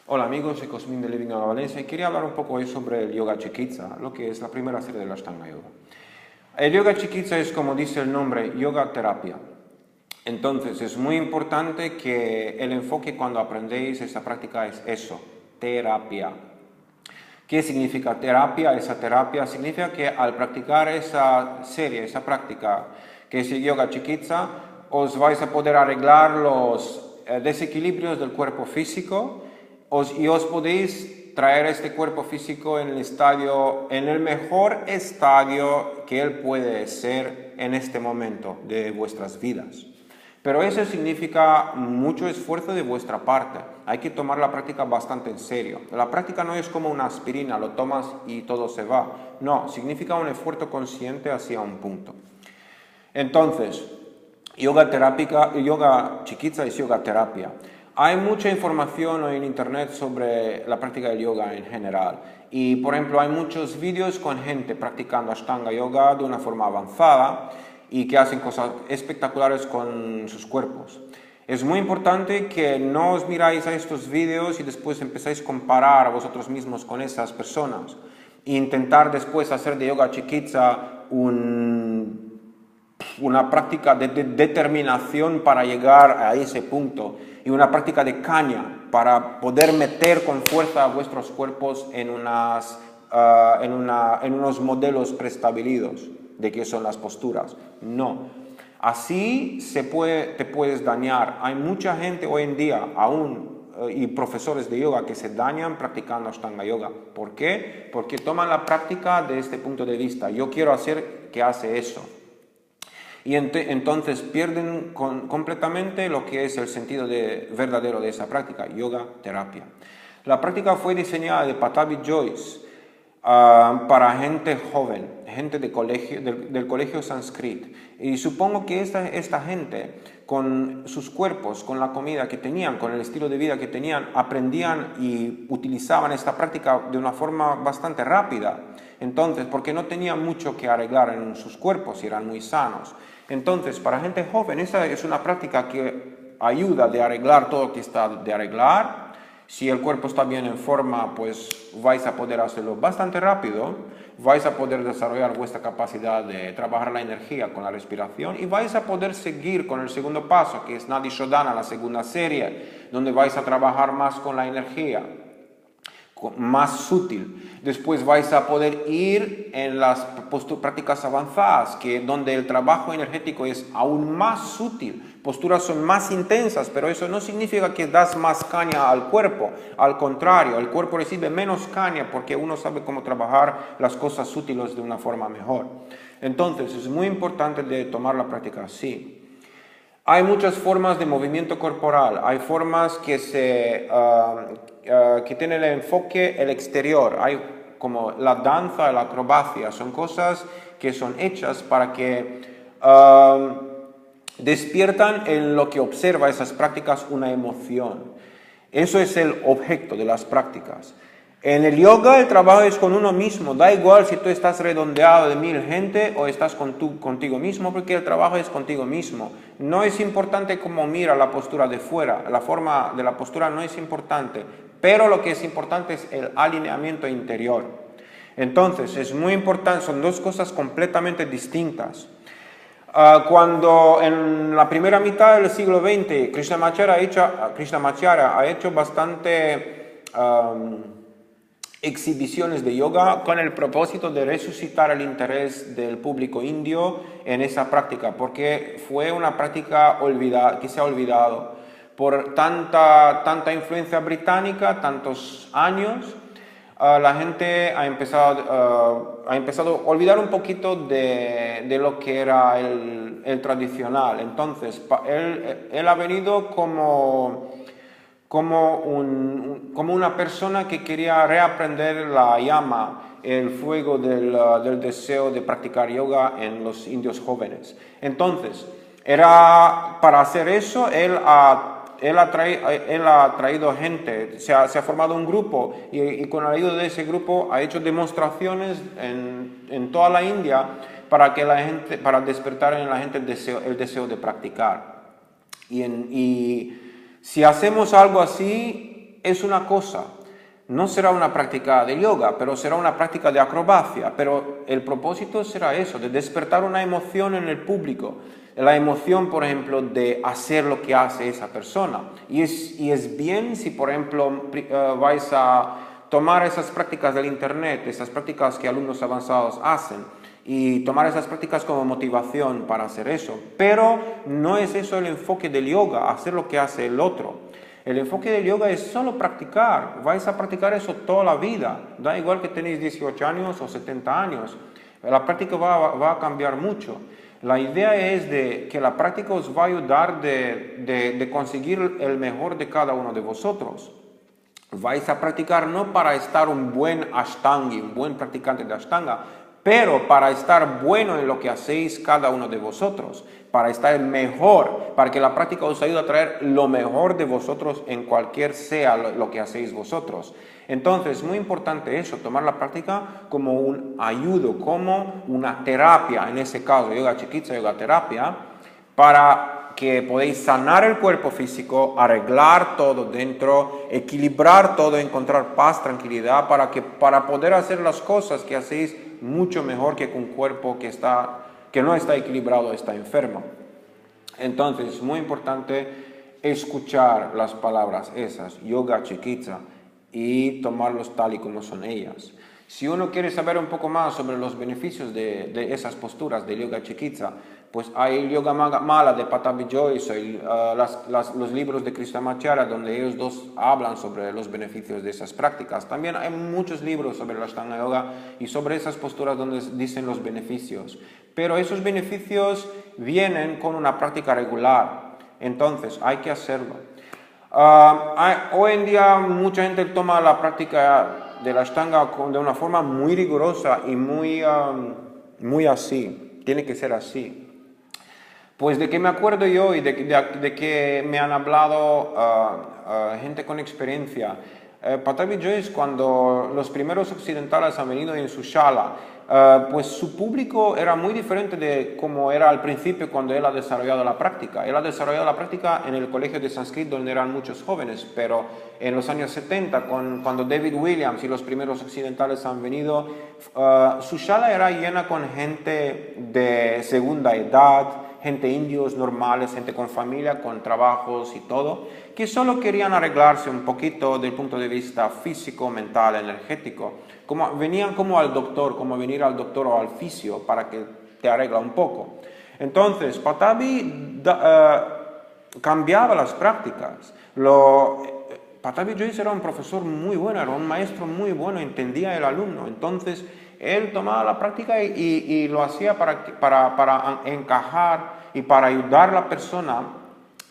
Hola amigos, soy Cosmin de Living Yoga Valencia y quería hablar un poco hoy sobre el Yoga Chikitsa, lo que es la primera serie de la Ashtanga Yoga. El Yoga Chikitsa es, como dice el nombre, yoga terapia. Entonces es muy importante que el enfoque cuando aprendéis esta práctica es eso, terapia. ¿Qué significa terapia? Esa terapia significa que al practicar esa serie, esa práctica que es el Yoga Chikitsa, os vais a poder arreglar los desequilibrios del cuerpo físico y os podéis traer este cuerpo físico en el mejor estadio que él puede ser en este momento de vuestras vidas. Pero eso significa mucho esfuerzo de vuestra parte. Hay que tomar la práctica bastante en serio. La práctica no es como una aspirina, lo tomas y todo se va. No, significa un esfuerzo consciente hacia un punto. Entonces, yoga chikitsa es yoga terapia. Hay mucha información hoy en internet sobre la práctica del yoga en general. Y, por ejemplo, hay muchos vídeos con gente practicando Ashtanga Yoga de una forma avanzada y que hacen cosas espectaculares con sus cuerpos. Es muy importante que no os miráis a estos vídeos y después empezáis a comparar a vosotros mismos con esas personas. E intentar después hacer de yoga chikitsa una práctica de determinación para llegar a ese punto y una práctica de caña para poder meter con fuerza a vuestros cuerpos en unos modelos preestablecidos de qué son las posturas. No. Así te puedes dañar. Hay mucha gente hoy en día aún y profesores de yoga que se dañan practicando Ashtanga Yoga. ¿Por qué? Porque toman la práctica de este punto de vista. Yo quiero hacer que hace eso. Y entonces pierden completamente lo que es el sentido verdadero de esa práctica, yoga terapia. La práctica fue diseñada de Patabi Joyce para gente joven, gente del colegio Sanskrit. Y supongo que esta gente, con sus cuerpos, con la comida que tenían, con el estilo de vida que tenían, aprendían y utilizaban esta práctica de una forma bastante rápida. Entonces, porque no tenían mucho que arreglar en sus cuerpos y eran muy sanos. Entonces, para gente joven, esa es una práctica que ayuda de arreglar todo lo que está de arreglar. Si el cuerpo está bien en forma, pues vais a poder hacerlo bastante rápido, vais a poder desarrollar vuestra capacidad de trabajar la energía con la respiración y vais a poder seguir con el segundo paso, que es Nadi Shodhana, la segunda serie, donde vais a trabajar más con la energía, más sutil. Después vais a poder ir en las prácticas avanzadas, donde el trabajo energético es aún más sutil. Posturas son más intensas, pero eso no significa que das más caña al cuerpo. Al contrario, el cuerpo recibe menos caña porque uno sabe cómo trabajar las cosas sutiles de una forma mejor. Entonces, es muy importante de tomar la práctica así. Hay muchas formas de movimiento corporal, hay formas que tienen el enfoque el exterior, hay como la danza, la acrobacia, son cosas que son hechas para que despiertan en lo que observa esas prácticas una emoción. Eso es el objeto de las prácticas. En el yoga el trabajo es con uno mismo, da igual si tú estás redondeado de 1000 gente o estás contigo mismo, porque el trabajo es contigo mismo. No es importante cómo mira la postura de fuera, la forma de la postura no es importante, pero lo que es importante es el alineamiento interior. Entonces, es muy importante, son dos cosas completamente distintas. Cuando en la primera mitad del siglo XX Krishnamacharya ha hecho bastante exhibiciones de yoga con el propósito de resucitar el interés del público indio en esa práctica, porque fue una práctica que se ha olvidado por tanta influencia británica, tantos años. La gente ha empezado a olvidar un poquito de lo que era el tradicional. Entonces, él ha venido como una persona que quería reaprender la llama, el fuego del deseo de practicar yoga en los indios jóvenes. Entonces, para hacer eso, él ha traído gente, se ha formado un grupo y con la ayuda de ese grupo ha hecho demostraciones en toda la India para despertar en la gente el deseo de practicar. Y si hacemos algo así, es una cosa. No será una práctica de yoga, pero será una práctica de acrobacia. Pero el propósito será eso, de despertar una emoción en el público. La emoción, por ejemplo, de hacer lo que hace esa persona. Y es bien si, por ejemplo, vais a tomar esas prácticas del Internet, esas prácticas que alumnos avanzados hacen, y tomar esas prácticas como motivación para hacer eso. Pero no es eso el enfoque del yoga, hacer lo que hace el otro. El enfoque del yoga es solo practicar. Vais a practicar eso toda la vida. Da igual que tenéis 18 años o 70 años. La práctica va a cambiar mucho. La idea es que la práctica os va a ayudar de conseguir el mejor de cada uno de vosotros. Vais a practicar no para estar un buen ashtangi, un buen practicante de ashtanga, pero para estar bueno en lo que hacéis cada uno de vosotros, para estar mejor, para que la práctica os ayude a traer lo mejor de vosotros en cualquier sea lo que hacéis vosotros. Entonces, es muy importante eso, tomar la práctica como un ayudo, como una terapia, en ese caso, yoga chikitsa, yoga terapia, para que podéis sanar el cuerpo físico, arreglar todo dentro, equilibrar todo, encontrar paz, tranquilidad, para poder hacer las cosas que hacéis mucho mejor que con un cuerpo que no está equilibrado, está enfermo. Entonces, es muy importante escuchar las palabras esas, yoga chikitsa, y tomarlos tal y como son ellas. Si uno quiere saber un poco más sobre los beneficios de esas posturas de yoga chikitsa, pues hay el Yoga Mala de Pattabhi Jois, los libros de Krishnamacharya, donde ellos dos hablan sobre los beneficios de esas prácticas. También hay muchos libros sobre la Ashtanga Yoga y sobre esas posturas donde dicen los beneficios. Pero esos beneficios vienen con una práctica regular, entonces hay que hacerlo. Hoy en día mucha gente toma la práctica de la Ashtanga de una forma muy rigurosa y muy así, tiene que ser así. Pues de que me acuerdo yo y de que me han hablado gente con experiencia. Pattabhi Jois, cuando los primeros occidentales han venido en su shala, pues su público era muy diferente de como era al principio cuando él ha desarrollado la práctica. Él ha desarrollado la práctica en el colegio de sánscrito donde eran muchos jóvenes, pero en los años 70, cuando David Williams y los primeros occidentales han venido, su shala era llena con gente de segunda edad, gente indios normales, gente con familia, con trabajos y todo, que solo querían arreglarse un poquito del punto de vista físico, mental, energético. Venían como al doctor, como venir al doctor o al fisio para que te arregla un poco. Entonces, Pattabhi cambiaba las prácticas. Pattabhi Jois era un profesor muy bueno, era un maestro muy bueno, entendía el alumno. Entonces, él tomaba la práctica y lo hacía para encajar y para ayudar a la persona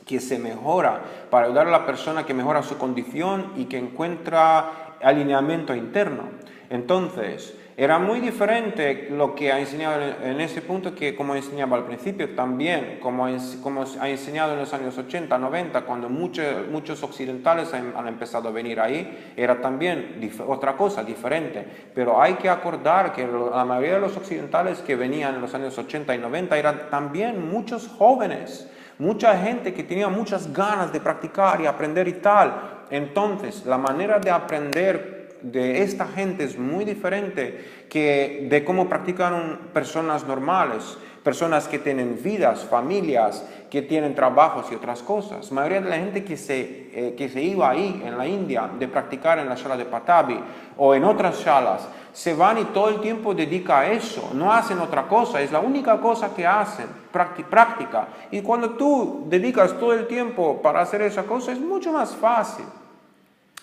que se mejora, para ayudar a la persona que mejora su condición y que encuentra alineamiento interno. Entonces, era muy diferente lo que ha enseñado en ese punto que como enseñaba al principio, también como ha enseñado en los años 80, 90, cuando muchos occidentales han empezado a venir ahí, era también otra cosa diferente. Pero hay que acordar que la mayoría de los occidentales que venían en los años 80 y 90 eran también muchos jóvenes, mucha gente que tenía muchas ganas de practicar y aprender y tal. Entonces, la manera de aprender de esta gente es muy diferente que de cómo practican personas normales, personas que tienen vidas, familias, que tienen trabajos y otras cosas. La mayoría de la gente que se iba ahí en la India de practicar en la shala de Pattabhi o en otras shalas, se van y todo el tiempo dedica a eso, no hacen otra cosa, es la única cosa que hacen, práctica. Y cuando tú dedicas todo el tiempo para hacer esa cosa es mucho más fácil.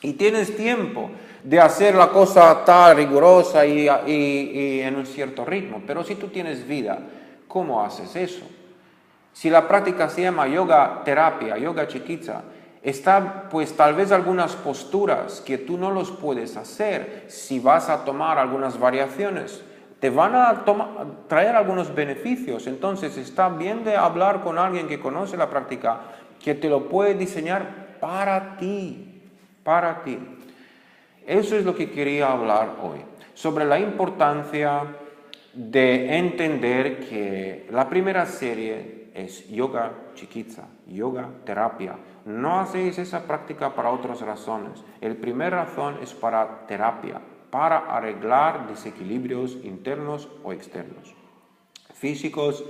Y tienes tiempo de hacer la cosa tan rigurosa y en un cierto ritmo. Pero si tú tienes vida, ¿cómo haces eso? Si la práctica se llama yoga terapia, yoga chikitsa, está pues tal vez algunas posturas que tú no los puedes hacer. Si vas a tomar algunas variaciones, te van a traer algunos beneficios. Entonces está bien de hablar con alguien que conoce la práctica, que te lo puede diseñar para ti. Para ti. Eso es lo que quería hablar hoy, sobre la importancia de entender que la primera serie es yoga chiquitza, yoga terapia. No hacéis esa práctica para otras razones. La primera razón es para terapia, para arreglar desequilibrios internos o externos, físicos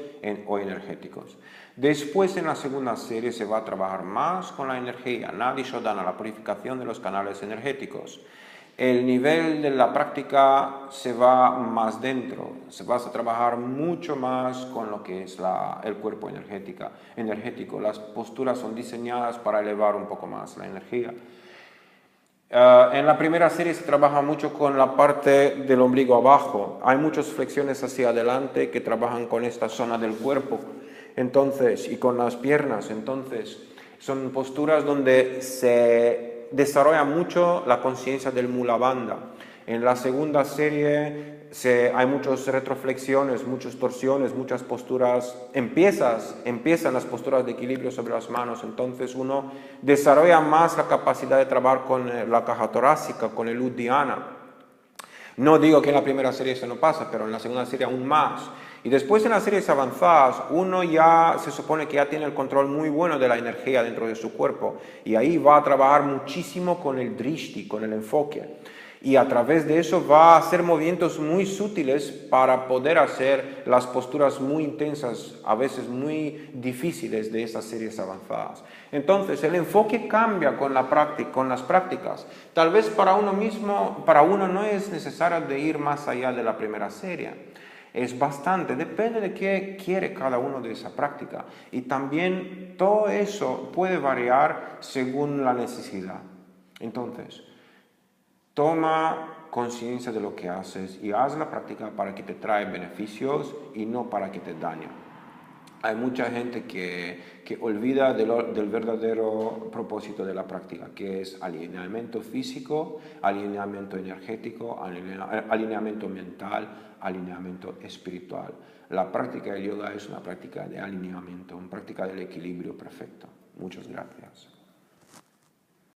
o energéticos. Después, en la segunda serie, se va a trabajar más con la energía, Nadi Shodhana, la purificación de los canales energéticos. El nivel de la práctica se va más dentro, se va a trabajar mucho más con lo que es el cuerpo energético. Las posturas son diseñadas para elevar un poco más la energía. En la primera serie se trabaja mucho con la parte del ombligo abajo. Hay muchas flexiones hacia adelante que trabajan con esta zona del cuerpo, entonces, y con las piernas. Entonces, son posturas donde se desarrolla mucho la conciencia del Mula Bandha. En la segunda serie hay muchas retroflexiones, muchas torsiones, muchas posturas. Empiezan las posturas de equilibrio sobre las manos. Entonces uno desarrolla más la capacidad de trabajar con la caja torácica, con el Uddiyana. No digo que en la primera serie eso no pasa, pero en la segunda serie aún más. Y después en las series avanzadas, uno ya se supone que ya tiene el control muy bueno de la energía dentro de su cuerpo. Y ahí va a trabajar muchísimo con el drishti, con el enfoque. Y a través de eso va a hacer movimientos muy sutiles para poder hacer las posturas muy intensas, a veces muy difíciles de esas series avanzadas. Entonces, el enfoque cambia con la práctica, con las prácticas. Tal vez para uno mismo, para uno no es necesario de ir más allá de la primera serie. Es bastante, depende de qué quiere cada uno de esa práctica. Y también todo eso puede variar según la necesidad. Entonces, toma conciencia de lo que haces y haz la práctica para que te trae beneficios y no para que te dañe. Hay mucha gente que olvida del verdadero propósito de la práctica, que es alineamiento físico, alineamiento energético, alineamiento mental, alineamiento espiritual. La práctica del yoga es una práctica de alineamiento, una práctica del equilibrio perfecto. Muchas gracias.